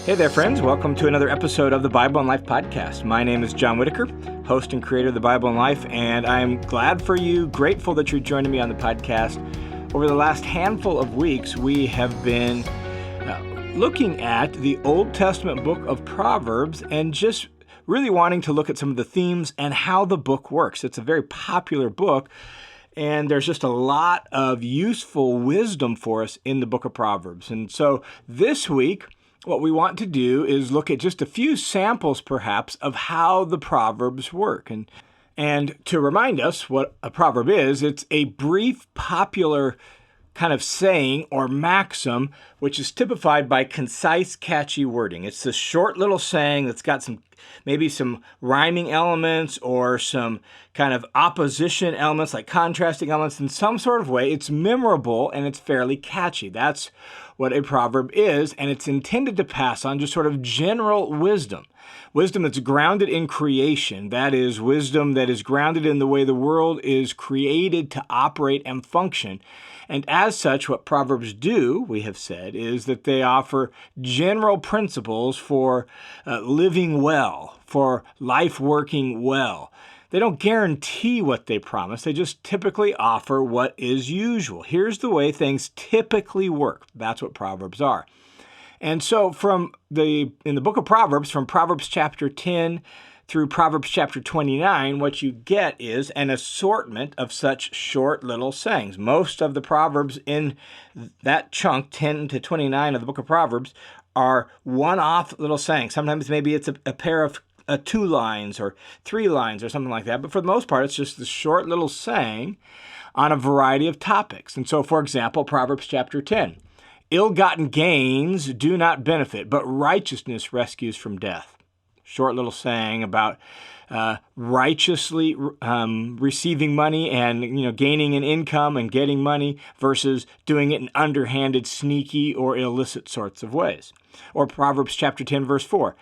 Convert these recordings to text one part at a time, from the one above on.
Hey there, friends. Welcome to another episode of the Bible and Life podcast. My name is John Whitaker, host and creator of the Bible and Life, and I'm glad for you, grateful that you're joining me on the podcast. Over the last handful of weeks, we have been looking at the Old Testament book of Proverbs and just really wanting to look at some of the themes and how the book works. It's a very popular book, and there's just a lot of useful wisdom for us in the book of Proverbs. And so this week, what we want to do is look at just a few samples, perhaps, of how the Proverbs work. And to remind us what a proverb is, it's a brief, popular kind of saying or maxim, which is typified by concise, catchy wording. It's this short little saying that's got maybe some rhyming elements or some kind of opposition elements, like contrasting elements in some sort of way. It's memorable and it's fairly catchy. That's what a proverb is, and it's intended to pass on just sort of general wisdom. Wisdom that's grounded in creation. That is, wisdom that is grounded in the way the world is created to operate and function. And as such, what Proverbs do, we have said, is that they offer general principles for living well, for life working well. They don't guarantee what they promise. They just typically offer what is usual. Here's the way things typically work. That's what Proverbs are. And so in the book of Proverbs, from Proverbs chapter 10 through Proverbs chapter 29, what you get is an assortment of such short little sayings. Most of the Proverbs in that chunk, 10 to 29 of the book of Proverbs, are one-off little sayings. Sometimes maybe it's a pair of 2 lines or 3 lines or something like that. But for the most part, it's just this short little saying on a variety of topics. And so, for example, Proverbs chapter 10, ill-gotten gains do not benefit, but righteousness rescues from death. Short little saying about righteously receiving money and gaining an income and getting money versus doing it in underhanded, sneaky, or illicit sorts of ways. Or Proverbs chapter 10, verse 4.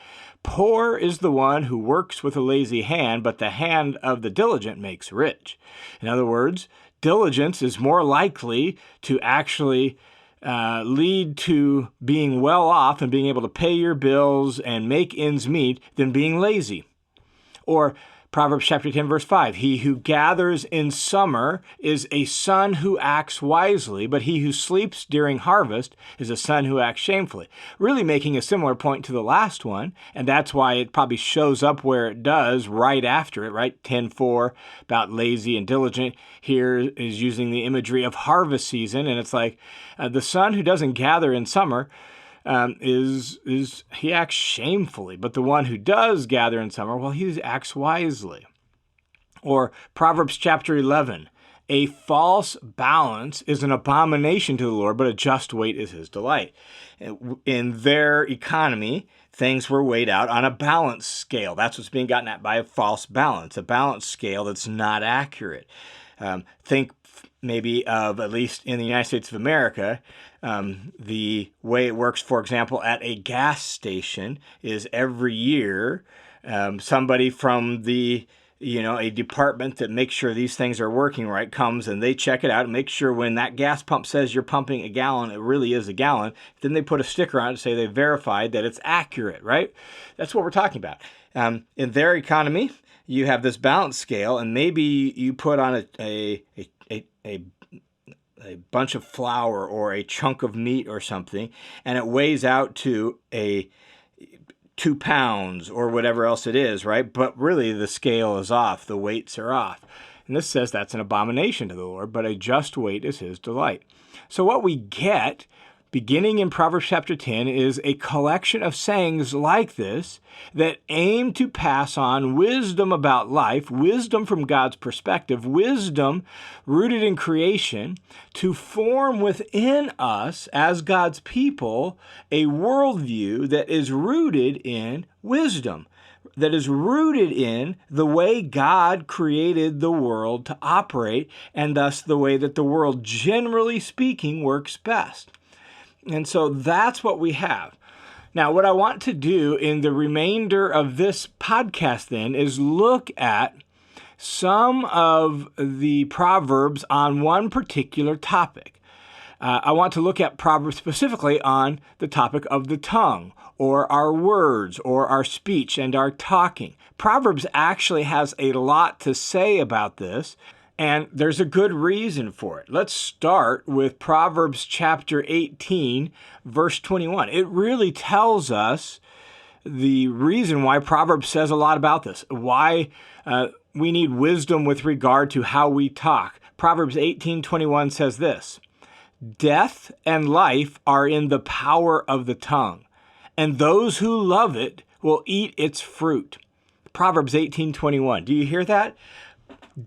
Poor is the one who works with a lazy hand, but the hand of the diligent makes rich. In other words, diligence is more likely to actually lead to being well off and being able to pay your bills and make ends meet than being lazy. Or Proverbs chapter 10, verse 5, he who gathers in summer is a son who acts wisely, but he who sleeps during harvest is a son who acts shamefully. Really making a similar point to the last one, and that's why it probably shows up where it does right after it, right? 10:4 about lazy and diligent. Here is using the imagery of harvest season, and it's like the son who doesn't gather in summer he acts shamefully, but the one who does gather in summer, well, he acts wisely. Or Proverbs chapter 11, a false balance is an abomination to the Lord, but a just weight is his delight. In their economy, things were weighed out on a balance scale. That's what's being gotten at by a false balance, a balance scale that's not accurate. Think maybe of, at least in the United States of America, the way it works, for example, at a gas station is every year somebody from a department that makes sure these things are working right comes and they check it out and make sure when that gas pump says you're pumping a gallon, it really is a gallon. Then they put a sticker on it to say they verified that it's accurate, right? That's what we're talking about. In their economy, you have this balance scale, and maybe you put on a bunch of flour or a chunk of meat or something, and it weighs out to 2 pounds or whatever else it is, right? But really the scale is off, the weights are off. And this says that's an abomination to the Lord, but a just weight is his delight. So what we get, beginning in Proverbs chapter 10, is a collection of sayings like this that aim to pass on wisdom about life, wisdom from God's perspective, wisdom rooted in creation, to form within us as God's people a worldview that is rooted in wisdom, that is rooted in the way God created the world to operate, and thus the way that the world, generally speaking, works best. And so that's what we have. Now, what I want to do in the remainder of this podcast then is look at some of the Proverbs on one particular topic. I want to look at Proverbs specifically on the topic of the tongue, or our words, or our speech and our talking. Proverbs actually has a lot to say about this, and there's a good reason for it. Let's start with Proverbs chapter 18, verse 21. It really tells us the reason why Proverbs says a lot about this, why we need wisdom with regard to how we talk. Proverbs 18:21 says this, "Death and life are in the power of the tongue, and those who love it will eat its fruit." Proverbs 18:21. Do you hear that?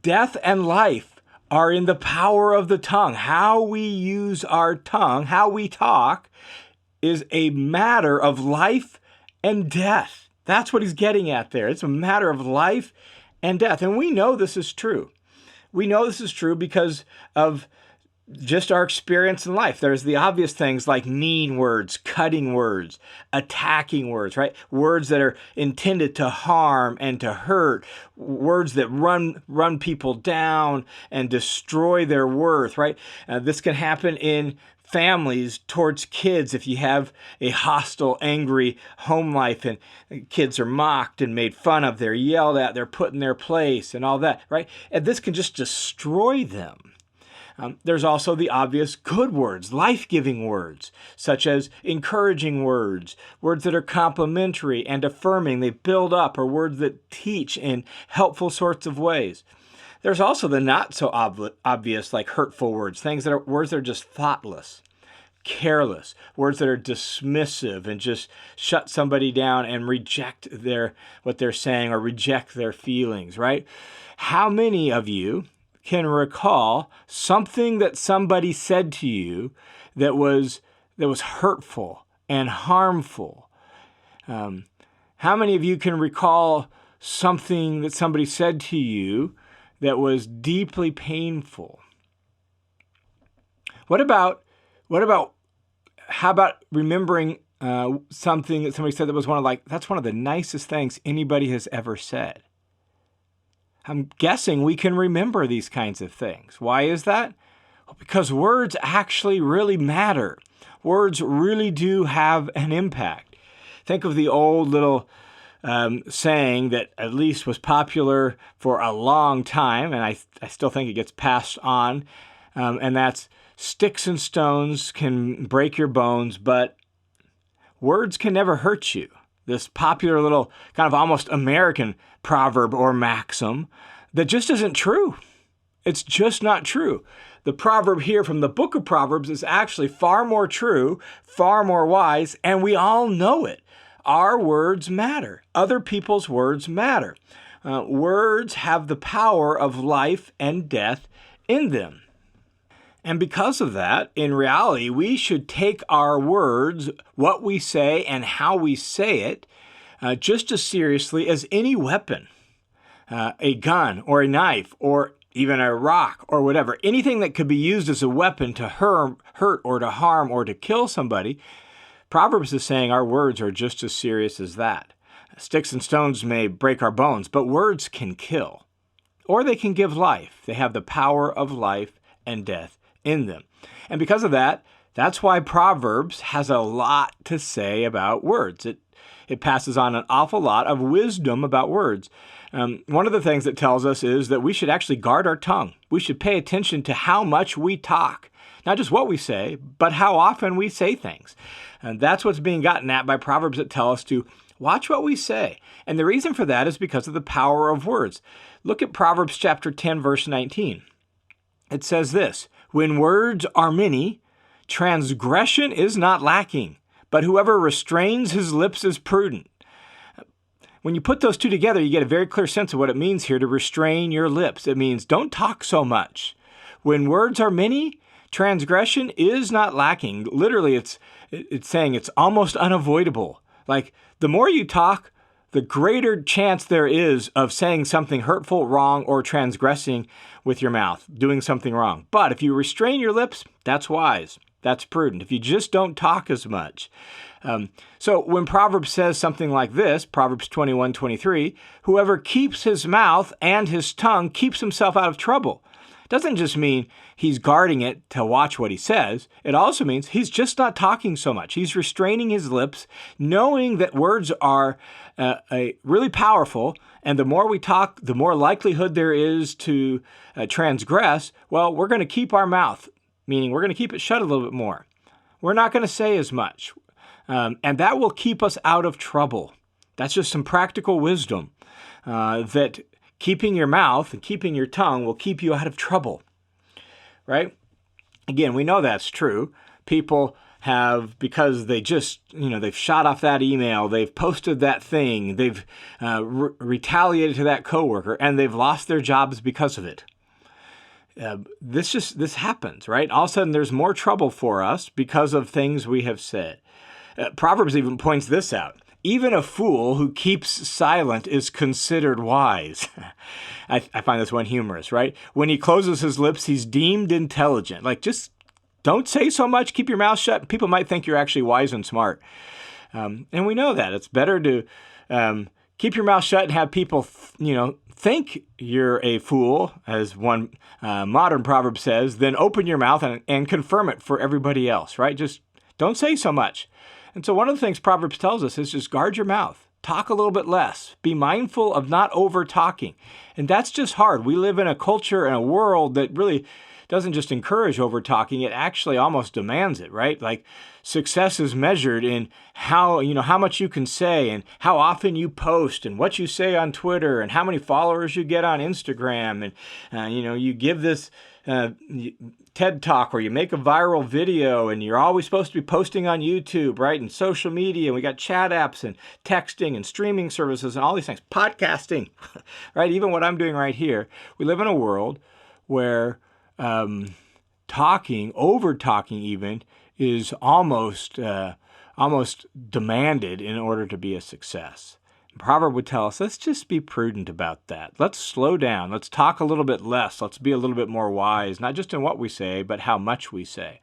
Death and life are in the power of the tongue. How we use our tongue, how we talk, is a matter of life and death. That's what he's getting at there. It's a matter of life and death. And we know this is true. We know this is true because of just our experience in life. There's the obvious things like mean words, cutting words, attacking words, right? Words that are intended to harm and to hurt, words that run people down and destroy their worth, right? This can happen in families towards kids if you have a hostile, angry home life and kids are mocked and made fun of, they're yelled at, they're put in their place and all that, right? And this can just destroy them. There's also the obvious good words, life-giving words, such as encouraging words, words that are complimentary and affirming, they build up, or words that teach in helpful sorts of ways. There's also the not so obvious, like hurtful words, words that are just thoughtless, careless, words that are dismissive and just shut somebody down and reject what they're saying or reject their feelings, right? How many of you can recall something that somebody said to you that was hurtful and harmful? How many of you can recall something that somebody said to you that was deeply painful? How about remembering something that somebody said that was that's one of the nicest things anybody has ever said? I'm guessing we can remember these kinds of things. Why is that? Well, because words actually really matter. Words really do have an impact. Think of the old little saying that at least was popular for a long time, and I still think it gets passed on, and that's, "Sticks and stones can break your bones, but words can never hurt you." This popular little kind of almost American proverb or maxim that just isn't true. It's just not true. The proverb here from the book of Proverbs is actually far more true, far more wise, and we all know it. Our words matter. Other people's words matter. Words have the power of life and death in them. And because of that, in reality, we should take our words, what we say and how we say it, just as seriously as any weapon, a gun or a knife or even a rock or whatever. Anything that could be used as a weapon to hurt or to harm or to kill somebody. Proverbs is saying our words are just as serious as that. Sticks and stones may break our bones, but words can kill, or they can give life. They have the power of life and death in them. And because of that, that's why Proverbs has a lot to say about words. It passes on an awful lot of wisdom about words. One of the things it tells us is that we should actually guard our tongue. We should pay attention to how much we talk. Not just what we say, but how often we say things. And that's what's being gotten at by Proverbs that tell us to watch what we say. And the reason for that is because of the power of words. Look at Proverbs chapter 10, verse 19. It says this, "When words are many, transgression is not lacking, but whoever restrains his lips is prudent." When you put those two together, you get a very clear sense of what it means here to restrain your lips. It means don't talk so much. When words are many, transgression is not lacking. Literally, it's saying it's almost unavoidable. Like, the more you talk, the greater chance there is of saying something hurtful, wrong, or transgressing with your mouth, doing something wrong. But if you restrain your lips, that's wise. That's prudent. If you just don't talk as much. So when Proverbs says something like this, Proverbs 21:23, "Whoever keeps his mouth and his tongue keeps himself out of trouble." doesn't just mean he's guarding it to watch what he says. It also means he's just not talking so much. He's restraining his lips, knowing that words are really powerful, and the more we talk, the more likelihood there is to transgress. Well, we're going to keep our mouth, meaning we're going to keep it shut a little bit more. We're not going to say as much, and that will keep us out of trouble. That's just some practical wisdom that keeping your mouth and keeping your tongue will keep you out of trouble, right? Again, we know that's true. People have, because they just, they've shot off that email, they've posted that thing, they've retaliated to that coworker, and they've lost their jobs because of it. This happens, right? All of a sudden, there's more trouble for us because of things we have said. Proverbs even points this out. Even a fool who keeps silent is considered wise. I find this one humorous, right? When he closes his lips, he's deemed intelligent. Like, just don't say so much. Keep your mouth shut. People might think you're actually wise and smart. And we know that. It's better to keep your mouth shut and have people, think you're a fool, as one modern proverb says, than open your mouth and confirm it for everybody else, right? Just don't say so much. And so one of the things Proverbs tells us is just guard your mouth. Talk a little bit less. Be mindful of not over-talking. And that's just hard. We live in a culture and a world that really doesn't just encourage over-talking, it actually almost demands it, right? Like, success is measured in how much you can say and how often you post and what you say on Twitter and how many followers you get on Instagram. And, you give this TED Talk where you make a viral video and you're always supposed to be posting on YouTube, right? And social media, and we got chat apps and texting and streaming services and all these things. Podcasting, right? Even what I'm doing right here. We live in a world where over-talking even, is almost demanded in order to be a success. Proverb would tell us, let's just be prudent about that. Let's slow down. Let's talk a little bit less. Let's be a little bit more wise, not just in what we say, but how much we say.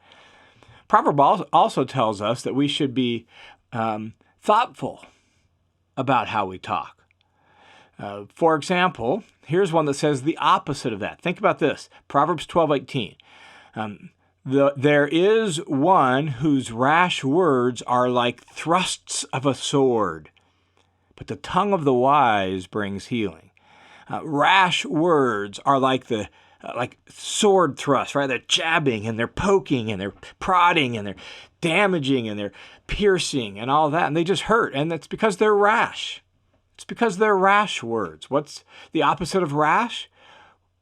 Proverb also tells us that we should be thoughtful about how we talk. For example, here's one that says the opposite of that. Think about this. Proverbs 12:18. There is one whose rash words are like thrusts of a sword, but the tongue of the wise brings healing. Rash words are like sword thrusts, right? They're jabbing and they're poking and they're prodding and they're damaging and they're piercing and all that, and they just hurt, and it's because they're rash. It's because they're rash words. What's the opposite of rash?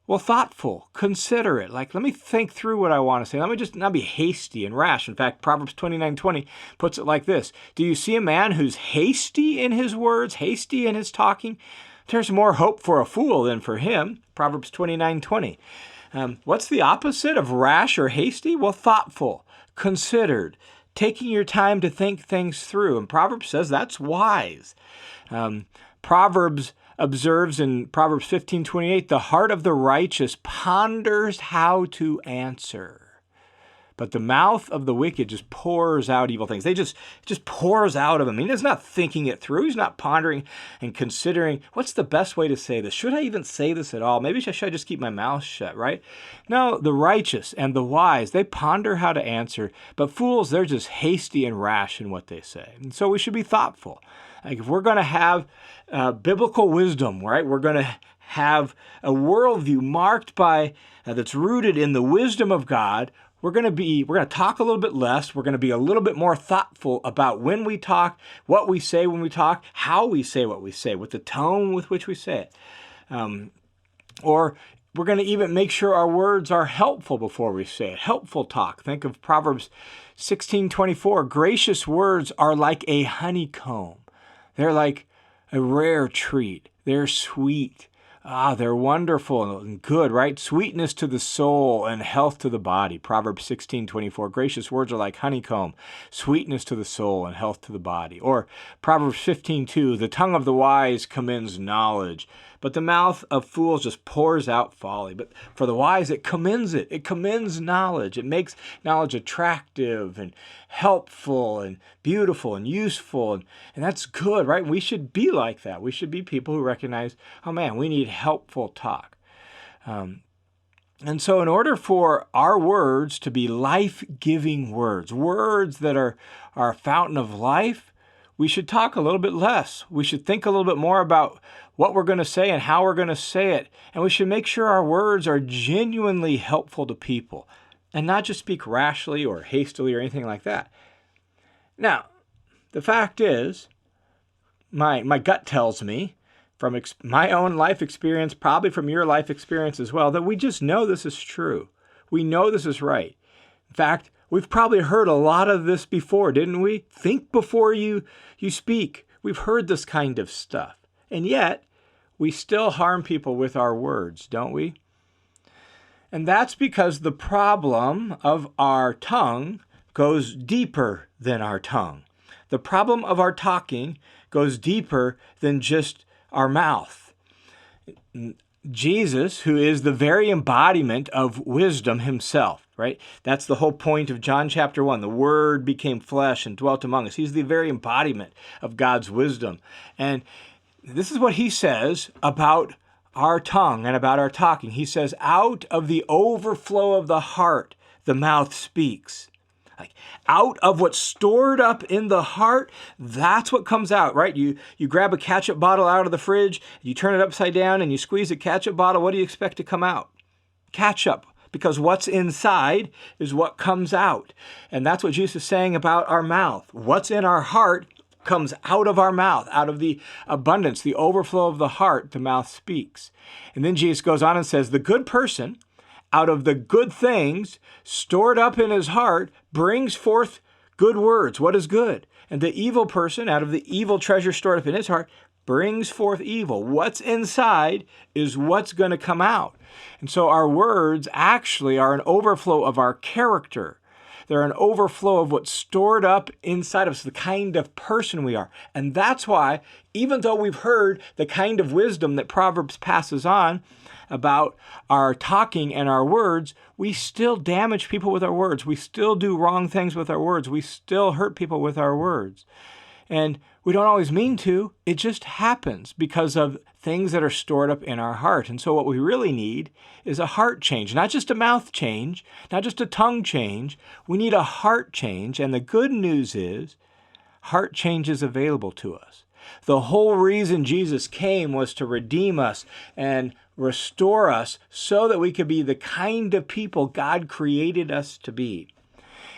Well, thoughtful, considerate. Like, let me think through what I want to say. Let me just not be hasty and rash. In fact, Proverbs 29:20 puts it like this. Do you see a man who's hasty in his words, hasty in his talking? There's more hope for a fool than for him. Proverbs 29:20. What's the opposite of rash or hasty? Well, thoughtful, considered, taking your time to think things through. And Proverbs says that's wise. Proverbs observes in Proverbs 15:28, the heart of the righteous ponders how to answer, but the mouth of the wicked just pours out evil things. It just pours out of him. He's not thinking it through. He's not pondering and considering, what's the best way to say this? Should I even say this at all? Maybe should I just keep my mouth shut, right? No, the righteous and the wise, they ponder how to answer, but fools, they're just hasty and rash in what they say. And so we should be thoughtful. Like, if we're going to have biblical wisdom, right? We're going to have a worldview marked by that's rooted in the wisdom of God. We're going to talk a little bit less. We're going to be a little bit more thoughtful about when we talk, what we say when we talk, how we say what we say, with the tone with which we say it. Or we're going to even make sure our words are helpful before we say it. Helpful talk. Think of Proverbs 16:24. Gracious words are like a honeycomb. They're like a rare treat. They're sweet. They're wonderful and good, right? Sweetness to the soul and health to the body. Proverbs 16:24. Gracious words are like honeycomb, sweetness to the soul and health to the body. Or Proverbs 15:2. The tongue of the wise commends knowledge, but the mouth of fools just pours out folly. But for the wise, it commends it. It commends knowledge. It makes knowledge attractive and helpful and beautiful and useful. And that's good, right? We should be like that. We should be people who recognize, oh man, we need helpful talk. And so in order for our words to be life-giving words, words that are a fountain of life, we should talk a little bit less. We should think a little bit more about what we're going to say and how we're going to say it. And we should make sure our words are genuinely helpful to people and not just speak rashly or hastily or anything like that. Now, the fact is, my gut tells me, from my own life experience, probably from your life experience as well, that we just know this is true. We know this is right. In fact, we've probably heard a lot of this before, didn't we? Think before you speak. We've heard this kind of stuff. And yet, we still harm people with our words, don't we? And that's because the problem of our tongue goes deeper than our tongue. The problem of our talking goes deeper than just our mouth. Jesus, who is the very embodiment of wisdom himself, right? That's the whole point of John chapter 1. The Word became flesh and dwelt among us. He's the very embodiment of God's wisdom. And this is what he says about our tongue and about our talking. He says, out of the overflow of the heart, the mouth speaks. Like out of what's stored up in the heart, that's what comes out, right? You grab a ketchup bottle out of the fridge, you turn it upside down and you squeeze the ketchup bottle. What do you expect to come out? Ketchup, because what's inside is what comes out. And that's what Jesus is saying about our mouth. What's in our heart comes out of our mouth, out of the abundance, the overflow of the heart, the mouth speaks. And then Jesus goes on and says, the good person, out of the good things stored up in his heart, brings forth good words. What is good? And the evil person, out of the evil treasure stored up in his heart, brings forth evil. What's inside is what's going to come out. And so our words actually are an overflow of our character. They're an overflow of what's stored up inside of us, the kind of person we are. And that's why, even though we've heard the kind of wisdom that Proverbs passes on about our talking and our words, we still damage people with our words. We still do wrong things with our words. We still hurt people with our words. And we don't always mean to. It just happens because of things that are stored up in our heart. And so what we really need is a heart change, not just a mouth change, not just a tongue change. We need a heart change. And the good news is heart change is available to us. The whole reason Jesus came was to redeem us and restore us so that we could be the kind of people God created us to be.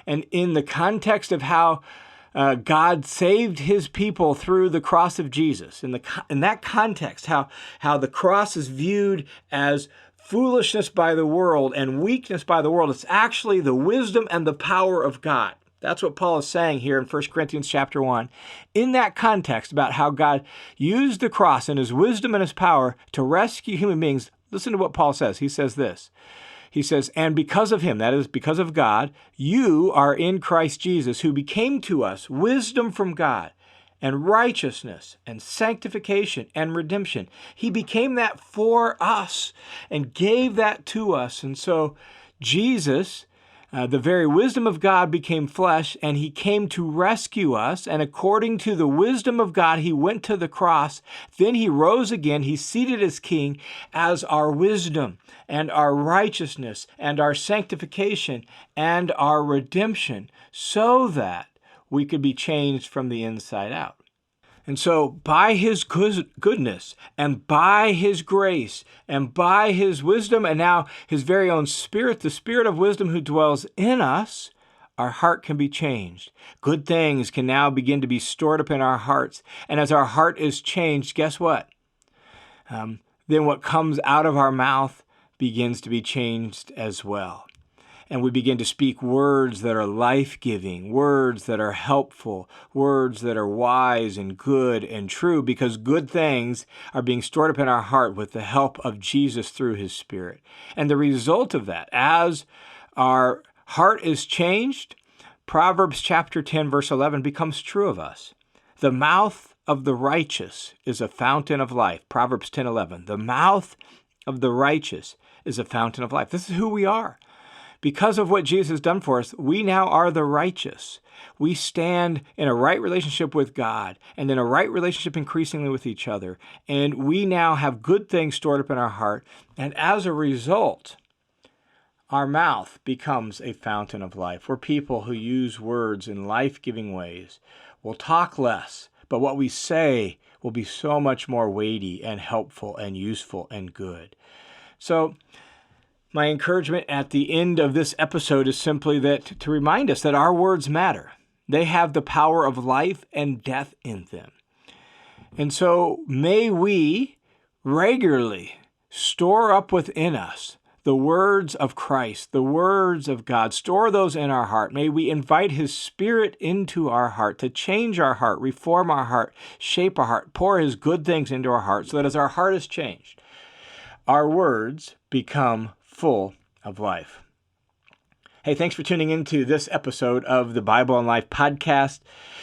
And in the context of how God saved his people through the cross of Jesus, in that context, how the cross is viewed as foolishness by the world and weakness by the world, it's actually the wisdom and the power of God. That's what Paul is saying here in 1 Corinthians chapter 1. In that context about how God used the cross and his wisdom and his power to rescue human beings, listen to what Paul says. He says this. He says, and because of him, that is because of God, you are in Christ Jesus, who became to us wisdom from God and righteousness and sanctification and redemption. He became that for us and gave that to us. And so Jesus, the very wisdom of God became flesh, and he came to rescue us. And according to the wisdom of God, he went to the cross. Then he rose again. He's seated as king as our wisdom and our righteousness and our sanctification and our redemption, so that we could be changed from the inside out. And so by his goodness and by his grace and by his wisdom and now his very own Spirit, the Spirit of wisdom who dwells in us, our heart can be changed. Good things can now begin to be stored up in our hearts. And as our heart is changed, guess what? Then what comes out of our mouth begins to be changed as well. And we begin to speak words that are life-giving, words that are helpful, words that are wise and good and true, because good things are being stored up in our heart with the help of Jesus through his Spirit. And the result of that, as our heart is changed, Proverbs chapter 10, verse 11 becomes true of us. The mouth of the righteous is a fountain of life. Proverbs 10:11. The mouth of the righteous is a fountain of life. This is who we are. Because of what Jesus has done for us, we now are the righteous. We stand in a right relationship with God and in a right relationship increasingly with each other. And we now have good things stored up in our heart. And as a result, our mouth becomes a fountain of life. We're people who use words in life-giving ways. We'll talk less, but what we say will be so much more weighty and helpful and useful and good. So my encouragement at the end of this episode is simply that to remind us that our words matter. They have the power of life and death in them. And so may we regularly store up within us the words of Christ, the words of God. Store those in our heart. May we invite His Spirit into our heart to change our heart, reform our heart, shape our heart, pour His good things into our heart so that as our heart is changed, our words become full of life. Hey, thanks for tuning into this episode of the Bible and Life podcast.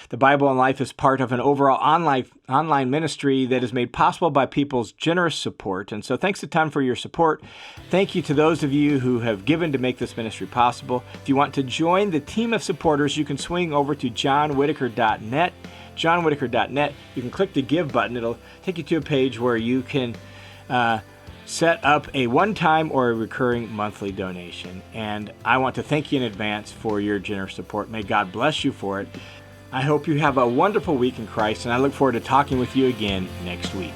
The Bible and Life is part of an overall online ministry that is made possible by people's generous support. And so thanks a ton for your support. Thank you to those of you who have given to make this ministry possible. If you want to join the team of supporters, you can swing over to johnwhitaker.net. johnwhitaker.net. You can click the Give button. It'll take you to a page where you can set up a one-time or a recurring monthly donation. And I want to thank you in advance for your generous support. May God bless you for it. I hope you have a wonderful week in Christ, and I look forward to talking with you again next week.